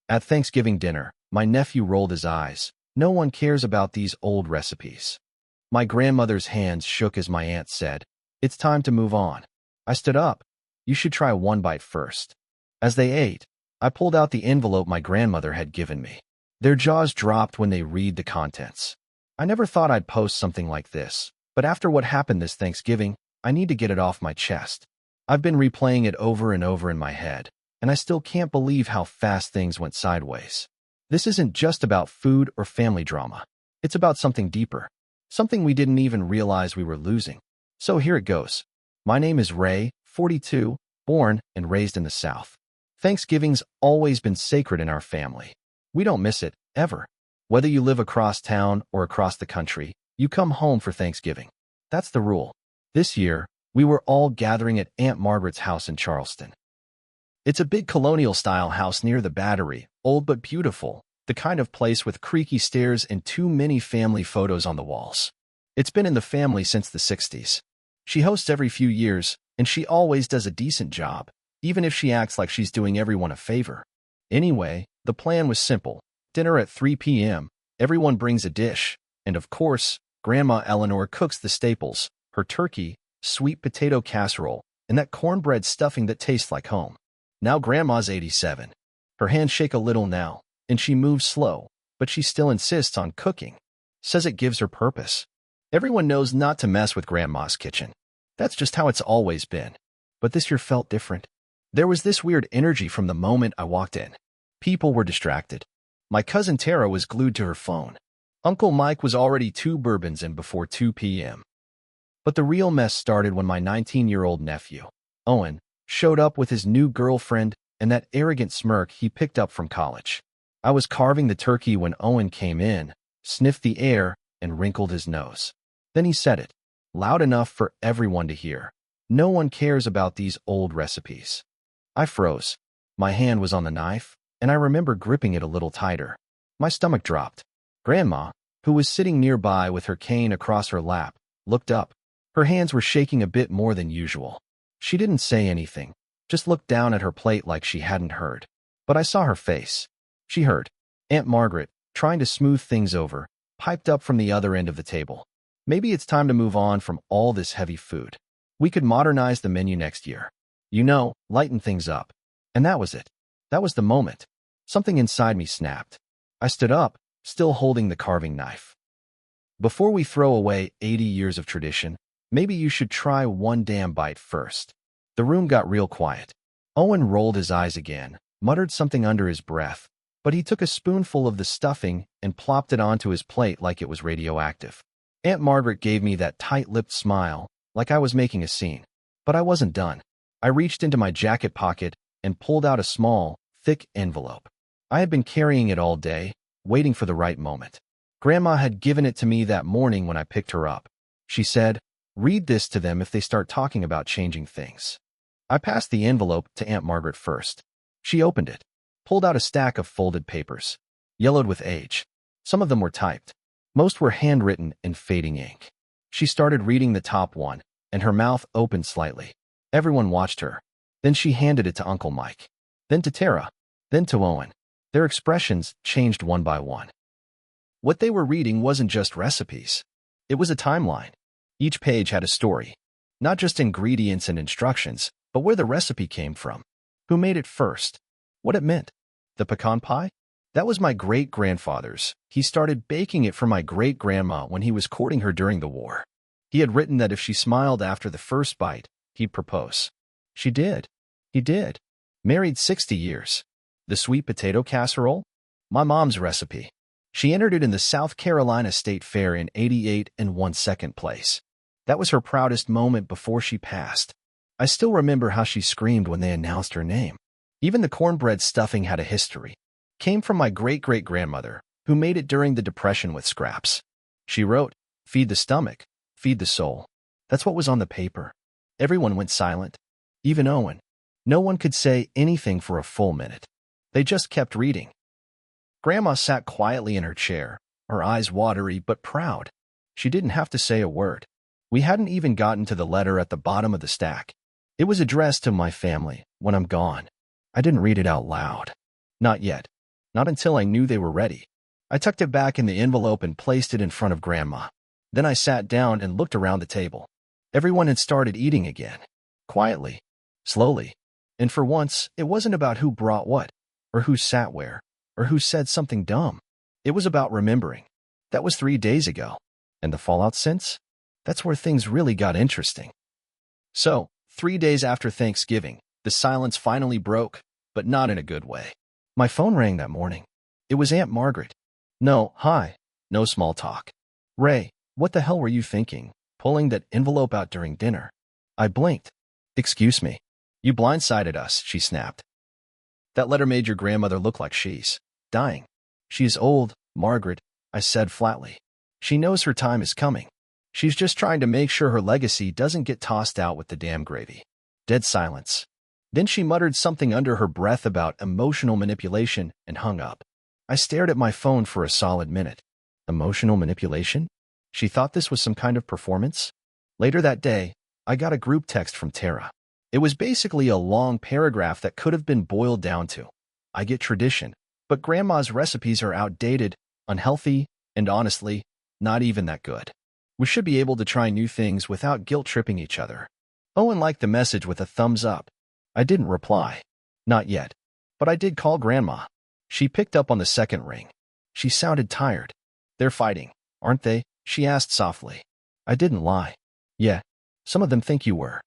At Thanksgiving dinner, my nephew rolled his eyes. No one cares about these old recipes. My grandmother's hands shook as my aunt said, "It's time to move on." I stood up. "You should try one bite first." As they ate, I pulled out the envelope my grandmother had given me. Their jaws dropped when they read the contents. I never thought I'd post something like this, but after what happened this Thanksgiving, I need to get it off my chest. I've been replaying it over and over in my head, and I still can't believe how fast things went sideways. This isn't just about food or family drama. It's about something deeper, something we didn't even realize we were losing. So here it goes. My name is Ray, 42, born and raised in the South. Thanksgiving's always been sacred in our family. We don't miss it, ever. Whether you live across town or across the country, you come home for Thanksgiving. That's the rule. This year, we were all gathering at Aunt Margaret's house in Charleston. It's a big colonial-style house near the Battery, old but beautiful, the kind of place with creaky stairs and too many family photos on the walls. It's been in the family since the 60s. She hosts every few years, and she always does a decent job, even if she acts like she's doing everyone a favor. Anyway, the plan was simple. Dinner at 3 p.m., everyone brings a dish, and of course, Grandma Eleanor cooks the staples, her turkey, sweet potato casserole, and that cornbread stuffing that tastes like home. Now Grandma's 87. Her hands shake a little now, and she moves slow, but she still insists on cooking. Says it gives her purpose. Everyone knows not to mess with Grandma's kitchen. That's just how it's always been. But this year felt different. There was this weird energy from the moment I walked in. People were distracted. My cousin Tara was glued to her phone. Uncle Mike was already 2 bourbons in before 2 p.m. But the real mess started when my 19-year-old nephew, Owen, showed up with his new girlfriend and that arrogant smirk he picked up from college. I was carving the turkey when Owen came in, sniffed the air, and wrinkled his nose. Then he said it, loud enough for everyone to hear. "No one cares about these old recipes." I froze. My hand was on the knife, and I remember gripping it a little tighter. My stomach dropped. Grandma, who was sitting nearby with her cane across her lap, looked up. Her hands were shaking a bit more than usual. She didn't say anything, just looked down at her plate like she hadn't heard. But I saw her face. She heard. Aunt Margaret, trying to smooth things over, piped up from the other end of the table. "Maybe it's time to move on from all this heavy food. We could modernize the menu next year. Lighten things up." And that was it. That was the moment. Something inside me snapped. I stood up, still holding the carving knife. "Before we throw away 80 years of tradition, maybe you should try one damn bite first." The room got real quiet. Owen rolled his eyes again, muttered something under his breath, but he took a spoonful of the stuffing and plopped it onto his plate like it was radioactive. Aunt Margaret gave me that tight-lipped smile, like I was making a scene. But I wasn't done. I reached into my jacket pocket and pulled out a small, thick envelope. I had been carrying it all day, waiting for the right moment. Grandma had given it to me that morning when I picked her up. She said, "Read this to them if they start talking about changing things." I passed the envelope to Aunt Margaret first. She opened it, pulled out a stack of folded papers, yellowed with age. Some of them were typed. Most were handwritten in fading ink. She started reading the top one, and her mouth opened slightly. Everyone watched her. Then she handed it to Uncle Mike. Then to Tara. Then to Owen. Their expressions changed one by one. What they were reading wasn't just recipes. It was a timeline. Each page had a story. Not just ingredients and instructions, but where the recipe came from. Who made it first? What it meant. The pecan pie? That was my great-grandfather's. He started baking it for my great-grandma when he was courting her during the war. He had written that if she smiled after the first bite, he'd propose. She did. He did. Married 60 years. The sweet potato casserole? My mom's recipe. She entered it in the South Carolina State Fair in '88 and won second place. That was her proudest moment before she passed. I still remember how she screamed when they announced her name. Even the cornbread stuffing had a history. Came from my great-great-grandmother, who made it during the Depression with scraps. She wrote, "Feed the stomach, feed the soul." That's what was on the paper. Everyone went silent. Even Owen. No one could say anything for a full minute. They just kept reading. Grandma sat quietly in her chair, her eyes watery but proud. She didn't have to say a word. We hadn't even gotten to the letter at the bottom of the stack. It was addressed to my family when I'm gone. I didn't read it out loud. Not yet. Not until I knew they were ready. I tucked it back in the envelope and placed it in front of Grandma. Then I sat down and looked around the table. Everyone had started eating again. Quietly. Slowly. And for once, it wasn't about who brought what, or who sat where, or who said something dumb. It was about remembering. That was 3 days ago. And the fallout since? That's where things really got interesting. So, 3 days after Thanksgiving, the silence finally broke, but not in a good way. My phone rang that morning. It was Aunt Margaret. No, hi. No small talk. Ray, what the hell were you thinking, pulling that envelope out during dinner? I blinked. Excuse me. You blindsided us, she snapped. That letter made your grandmother look like she's dying. She's old, Margaret, I said flatly. She knows her time is coming. She's just trying to make sure her legacy doesn't get tossed out with the damn gravy. Dead silence. Then she muttered something under her breath about emotional manipulation and hung up. I stared at my phone for a solid minute. Emotional manipulation? She thought this was some kind of performance? Later that day, I got a group text from Tara. It was basically a long paragraph that could have been boiled down to, I get tradition, but Grandma's recipes are outdated, unhealthy, and honestly, not even that good. We should be able to try new things without guilt-tripping each other. Owen liked the message with a thumbs up. I didn't reply. Not yet. But I did call Grandma. She picked up on the second ring. She sounded tired. They're fighting, aren't they? She asked softly. I didn't lie. Yeah, some of them think you were.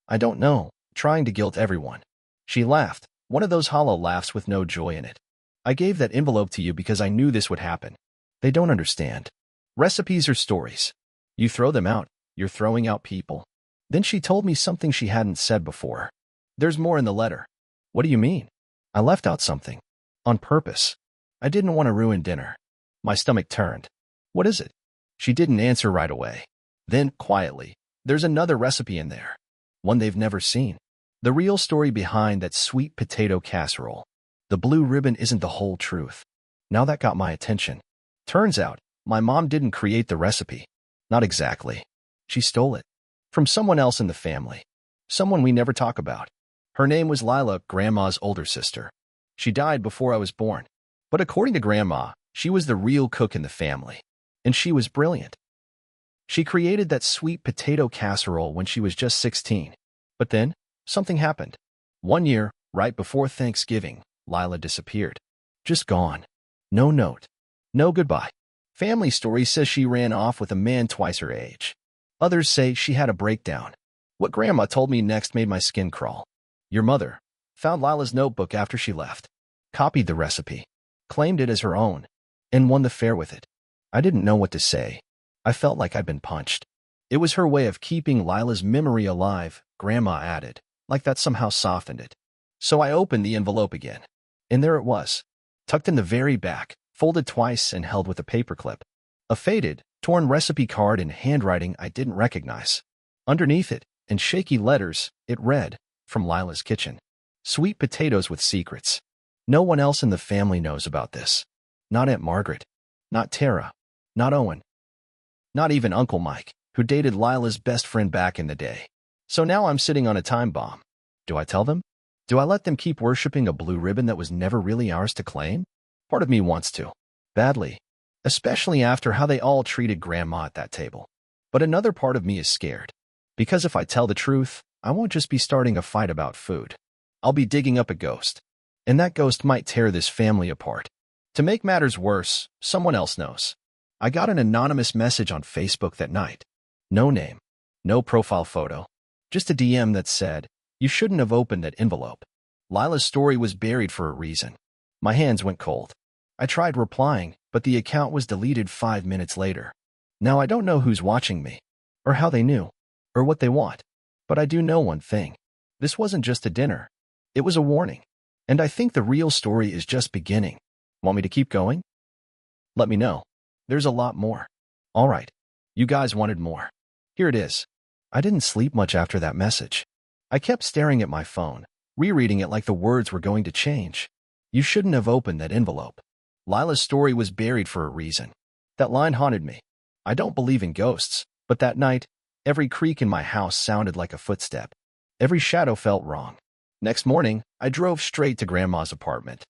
I don't know, trying to guilt everyone. She laughed, one of those hollow laughs with no joy in it. I gave that envelope to you because I knew this would happen. They don't understand. Recipes are stories. You throw them out, you're throwing out people. Then she told me something she hadn't said before. There's more in the letter. What do you mean? I left out something. On purpose. I didn't want to ruin dinner. My stomach turned. What is it? She didn't answer right away. Then, quietly, there's another recipe in there. One they've never seen. The real story behind that sweet potato casserole. The blue ribbon isn't the whole truth. Now that got my attention. Turns out, my mom didn't create the recipe. Not exactly. She stole it. From someone else in the family. Someone we never talk about. Her name was Lila, Grandma's older sister. She died before I was born. But according to Grandma, she was the real cook in the family. And she was brilliant. She created that sweet potato casserole when she was just 16. But then, something happened. One year, right before Thanksgiving, Lila disappeared. Just gone. No note. No goodbye. Family story says she ran off with a man twice her age. Others say she had a breakdown. What Grandma told me next made my skin crawl. Your mother found Lila's notebook after she left, copied the recipe, claimed it as her own, and won the fair with it. I didn't know what to say. I felt like I'd been punched. It was her way of keeping Lila's memory alive, Grandma added, like that somehow softened it. So I opened the envelope again. And there it was, tucked in the very back, folded twice and held with a paperclip. A faded, torn recipe card in handwriting I didn't recognize. Underneath it, in shaky letters, it read, from Lila's kitchen. Sweet potatoes with secrets. No one else in the family knows about this. Not Aunt Margaret. Not Tara. Not Owen. Not even Uncle Mike, who dated Lila's best friend back in the day. So now I'm sitting on a time bomb. Do I tell them? Do I let them keep worshipping a blue ribbon that was never really ours to claim? Part of me wants to. Badly. Especially after how they all treated Grandma at that table. But another part of me is scared. Because if I tell the truth, I won't just be starting a fight about food. I'll be digging up a ghost. And that ghost might tear this family apart. To make matters worse, someone else knows. I got an anonymous message on Facebook that night. No name. No profile photo. Just a DM that said, you shouldn't have opened that envelope. Lila's story was buried for a reason. My hands went cold. I tried replying, but the account was deleted 5 minutes later. Now I don't know who's watching me, or how they knew, or what they want. But I do know one thing. This wasn't just a dinner. It was a warning. And I think the real story is just beginning. Want me to keep going? Let me know. There's a lot more. All right. You guys wanted more. Here it is. I didn't sleep much after that message. I kept staring at my phone, rereading it like the words were going to change. You shouldn't have opened that envelope. Lila's story was buried for a reason. That line haunted me. I don't believe in ghosts, but that night, every creak in my house sounded like a footstep. Every shadow felt wrong. Next morning, I drove straight to Grandma's apartment.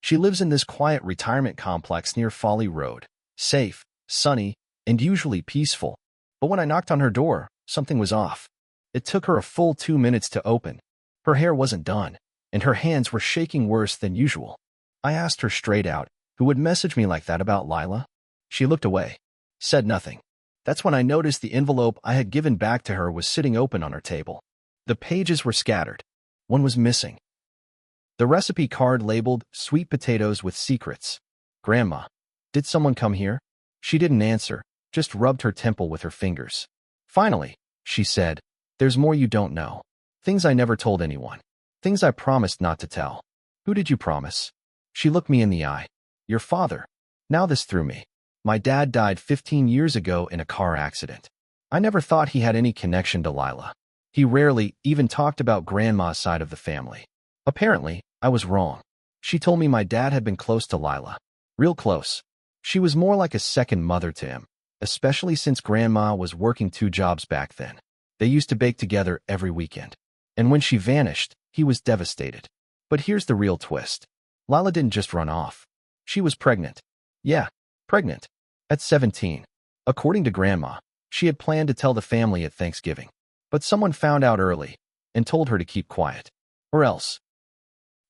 She lives in this quiet retirement complex near Folly Road. Safe, sunny, and usually peaceful. But when I knocked on her door, something was off. It took her a full 2 minutes to open. Her hair wasn't done, and her hands were shaking worse than usual. I asked her straight out, who would message me like that about Lila? She looked away, said nothing. That's when I noticed the envelope I had given back to her was sitting open on her table. The pages were scattered. One was missing. The recipe card labeled sweet potatoes with secrets. Grandma, did someone come here? She didn't answer, just rubbed her temple with her fingers. Finally, she said, there's more you don't know. Things I never told anyone. Things I promised not to tell. Who did you promise? She looked me in the eye. Your father. Now this threw me. My dad died 15 years ago in a car accident. I never thought he had any connection to Lila. He rarely even talked about Grandma's side of the family. Apparently, I was wrong. She told me my dad had been close to Lila. Real close. She was more like a second mother to him, especially since Grandma was working 2 jobs back then. They used to bake together every weekend. And when she vanished, he was devastated. But here's the real twist. Lila didn't just run off. She was pregnant. Yeah, pregnant. At 17. According to Grandma, she had planned to tell the family at Thanksgiving. But someone found out early and told her to keep quiet. Or else.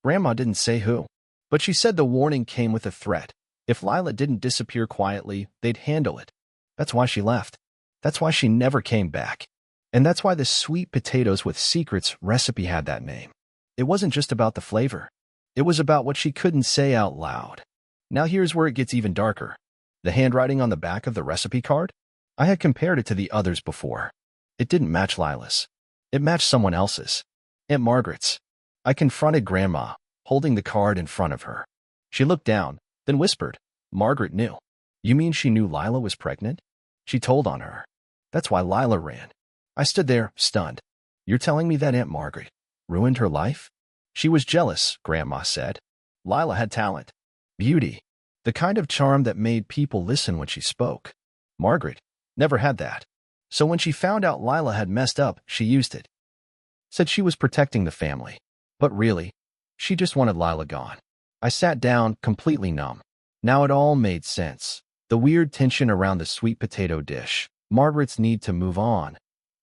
Grandma didn't say who. But she said the warning came with a threat. If Lila didn't disappear quietly, they'd handle it. That's why she left. That's why she never came back. And that's why the sweet potatoes with secrets recipe had that name. It wasn't just about the flavor. It was about what she couldn't say out loud. Now here's where it gets even darker. The handwriting on the back of the recipe card? I had compared it to the others before. It didn't match Lila's. It matched someone else's. Aunt Margaret's. I confronted Grandma, holding the card in front of her. She looked down, then whispered, Margaret knew. You mean she knew Lila was pregnant? She told on her. That's why Lila ran. I stood there, stunned. You're telling me that Aunt Margaret ruined her life? She was jealous, Grandma said. Lila had talent. Beauty. The kind of charm that made people listen when she spoke. Margaret never had that. So when she found out Lila had messed up, she used it. Said she was protecting the family. But really, she just wanted Lila gone. I sat down, completely numb. Now it all made sense. The weird tension around the sweet potato dish. Margaret's need to move on.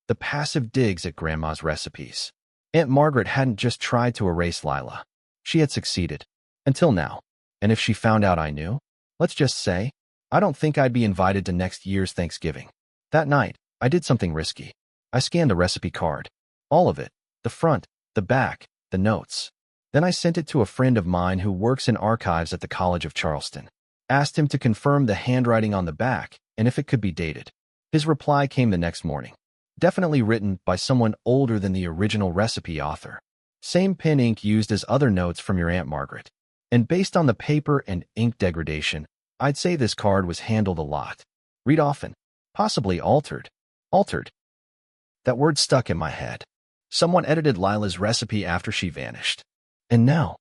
The passive digs at Grandma's recipes. Aunt Margaret hadn't just tried to erase Lila. She had succeeded. Until now. And if she found out I knew, let's just say, I don't think I'd be invited to next year's Thanksgiving. That night, I did something risky. I scanned the recipe card. All of it. The front, the back, the notes. Then I sent it to a friend of mine who works in archives at the College of Charleston. Asked him to confirm the handwriting on the back and if it could be dated. His reply came the next morning. Definitely written by someone older than the original recipe author. Same pen ink used as other notes from your Aunt Margaret. And based on the paper and ink degradation, I'd say this card was handled a lot. Read often. Possibly altered. Altered. That word stuck in my head. Someone edited Lila's recipe after she vanished. And now,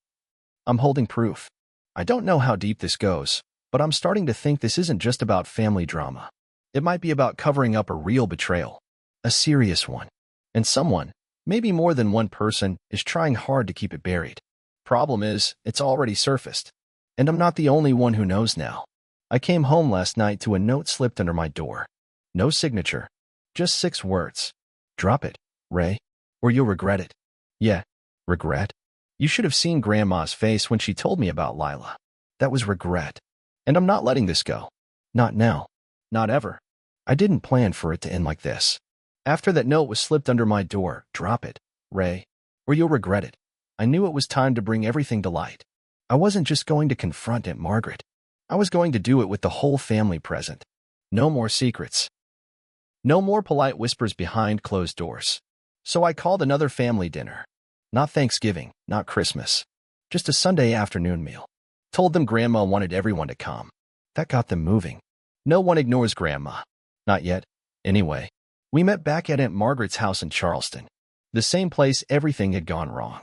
I'm holding proof. I don't know how deep this goes, but I'm starting to think this isn't just about family drama. It might be about covering up a real betrayal. A serious one. And someone, maybe more than one person, is trying hard to keep it buried. Problem is, it's already surfaced. And I'm not the only one who knows now. I came home last night to a note slipped under my door. No signature. Just 6 words. Drop it, Ray, or you'll regret it. Yeah, regret. You should have seen Grandma's face when she told me about Lila. That was regret. And I'm not letting this go. Not now. Not ever. I didn't plan for it to end like this. After that note was slipped under my door, drop it, Ray, or you'll regret it. I knew it was time to bring everything to light. I wasn't just going to confront Aunt Margaret. I was going to do it with the whole family present. No more secrets. No more polite whispers behind closed doors. So I called another family dinner. Not Thanksgiving, not Christmas. Just a Sunday afternoon meal. Told them Grandma wanted everyone to come. That got them moving. No one ignores Grandma. Not yet. Anyway, we met back at Aunt Margaret's house in Charleston. The same place everything had gone wrong.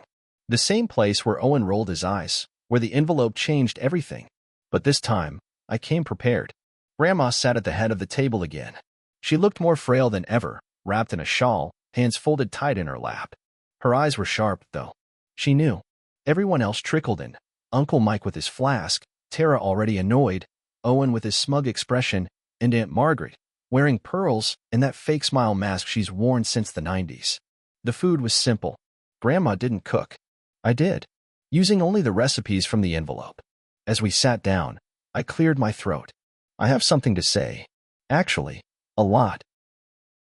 The same place where Owen rolled his eyes, where the envelope changed everything. But this time, I came prepared. Grandma sat at the head of the table again. She looked more frail than ever, wrapped in a shawl, hands folded tight in her lap. Her eyes were sharp, though. She knew. Everyone else trickled in. Uncle Mike with his flask, Tara already annoyed, Owen with his smug expression, and Aunt Margaret, wearing pearls and that fake smile mask she's worn since the 90s. The food was simple. Grandma didn't cook. I did, using only the recipes from the envelope. As we sat down, I cleared my throat. I have something to say. Actually, a lot.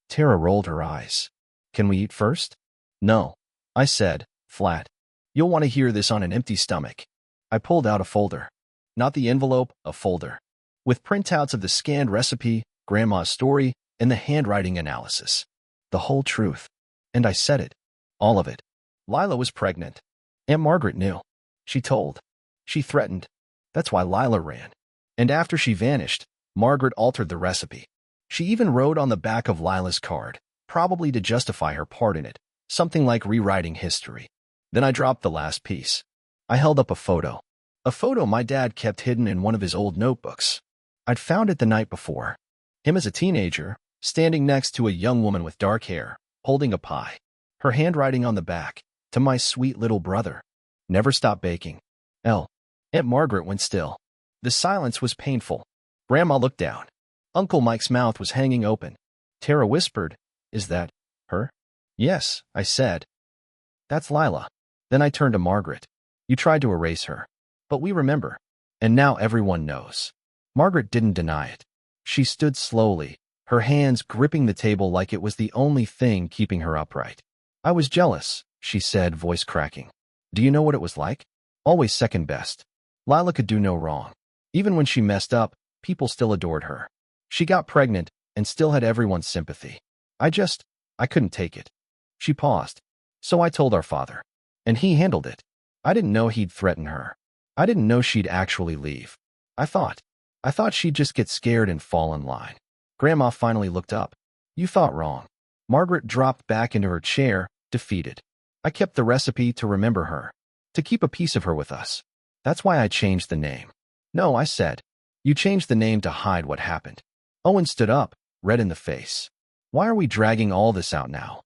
Tara rolled her eyes. Can we eat first? No, I said, flat. You'll want to hear this on an empty stomach. I pulled out a folder. Not the envelope, a folder. With printouts of the scanned recipe, Grandma's story, and the handwriting analysis. The whole truth. And I said it. All of it. Lila was pregnant. Aunt Margaret knew. She told. She threatened. That's why Lila ran. And after she vanished, Margaret altered the recipe. She even wrote on the back of Lila's card, probably to justify her part in it, something like rewriting history. Then I dropped the last piece. I held up a photo. A photo my dad kept hidden in one of his old notebooks. I'd found it the night before. Him as a teenager, standing next to a young woman with dark hair, holding a pie. Her handwriting on the back, to my sweet little brother. Never stop baking. L. Aunt Margaret went still. The silence was painful. Grandma looked down. Uncle Mike's mouth was hanging open. Tara whispered, Is that her? Yes, I said. That's Lila. Then I turned to Margaret. You tried to erase her. But we remember. And now everyone knows. Margaret didn't deny it. She stood slowly, her hands gripping the table like it was the only thing keeping her upright. I was jealous, she said, voice cracking. Do you know what it was like? Always second best. Lila could do no wrong. Even when she messed up, people still adored her. She got pregnant and still had everyone's sympathy. I couldn't take it. She paused. So I told our father. And he handled it. I didn't know he'd threaten her. I didn't know she'd actually leave. I thought she'd just get scared and fall in line. Grandma finally looked up. You thought wrong. Margaret dropped back into her chair, defeated. I kept the recipe to remember her, to keep a piece of her with us. That's why I changed the name. No, I said. You changed the name to hide what happened. Owen stood up, red in the face. Why are we dragging all this out now?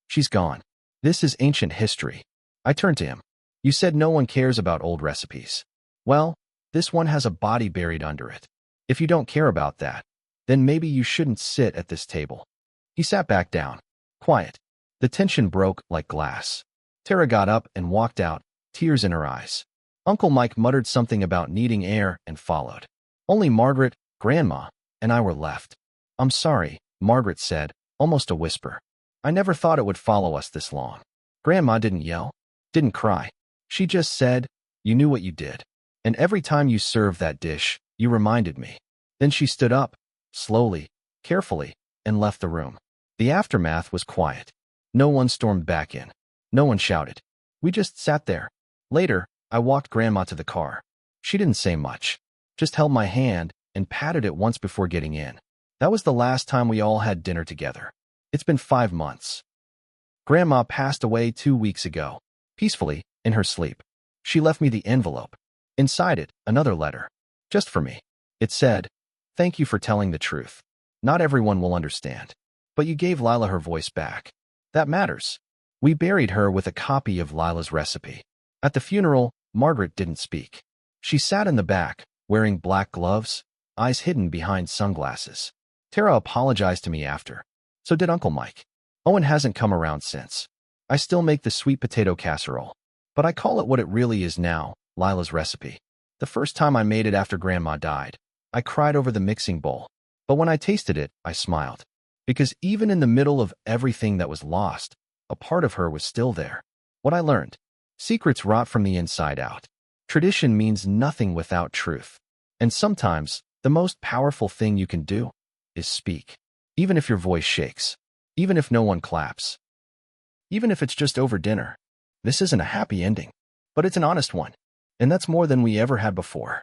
She's gone. This is ancient history. I turned to him. You said no one cares about old recipes. Well, this one has a body buried under it. If you don't care about that, then maybe you shouldn't sit at this table. He sat back down. Quiet. The tension broke like glass. Tara got up and walked out, tears in her eyes. Uncle Mike muttered something about needing air and followed. Only Margaret, Grandma, and I were left. I'm sorry, Margaret said, almost a whisper. I never thought it would follow us this long. Grandma didn't yell, didn't cry. She just said, you knew what you did. And every time you served that dish, you reminded me. Then she stood up, slowly, carefully, and left the room. The aftermath was quiet. No one stormed back in. No one shouted. We just sat there. Later, I walked Grandma to the car. She didn't say much, just held my hand and patted it once before getting in. That was the last time we all had dinner together. It's been 5 months. Grandma passed away 2 weeks ago, peacefully, in her sleep. She left me the envelope. Inside it, another letter. Just for me. It said, Thank you for telling the truth. Not everyone will understand. But you gave Lila her voice back. That matters. We buried her with a copy of Lila's recipe. At the funeral, Margaret didn't speak. She sat in the back, wearing black gloves, eyes hidden behind sunglasses. Tara apologized to me after. So did Uncle Mike. Owen hasn't come around since. I still make the sweet potato casserole. But I call it what it really is now, Lila's recipe. The first time I made it after Grandma died, I cried over the mixing bowl. But when I tasted it, I smiled. Because even in the middle of everything that was lost, a part of her was still there. What I learned. Secrets rot from the inside out. Tradition means nothing without truth. And sometimes, the most powerful thing you can do is speak. Even if your voice shakes. Even if no one claps. Even if it's just over dinner. This isn't a happy ending. But it's an honest one. And that's more than we ever had before.